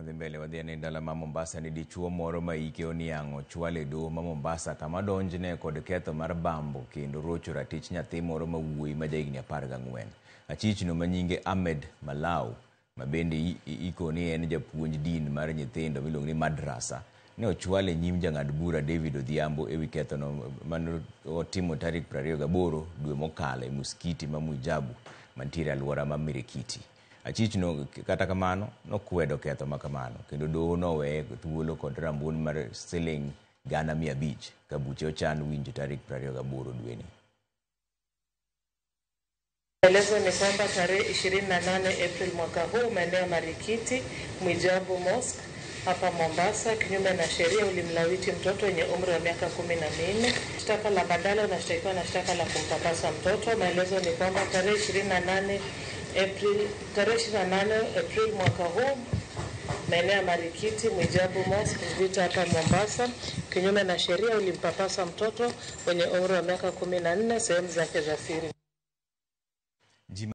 Mbele wadhiane dala ma Mombasa ni dichuo moro ma ike oniang'o chwale do ma Mombasa kama donjne kod ketho mar bambo kendo rocho ratich nyathi moro ma wuoyi ma jahigni 14. Achichno manyinge Ahmed Malau ma bende iko ni en japuonj din mar nyithindo miluongo ni madrasa ne ochwale nyim jang'ad bura David Odhiambo ewi kethono man otimo tarik 28 dwe mokalo e muskiti ma Mujabu mantiere alwora ma Mirikiti. Achichno kata kamano nokwedo ketho makamano kendo doho noweye thuolo kod rambun mar siling 500,000 ka buche ochan winjo tarik 28 dweni. Elezo ni kwamba tarehe 28 April mwaka huu maeneo ya Marikiti, Mujabu Mosque hapa Mombasa, kinyume na sheria ulimlawiti mtoto wenye umri wa miaka 14. Shtaka la badala unashtakiwa na shtaka la kumpapasa mtoto. Maelezo ni kwamba tarehe 28 April mwaka huu maeneo ya Marikiti, Mujabu Mosque Vita hapa Mombasa, kinyume na sheria ulimpapasa mtoto wenye umri wa miaka 14 sehemu zake za siri.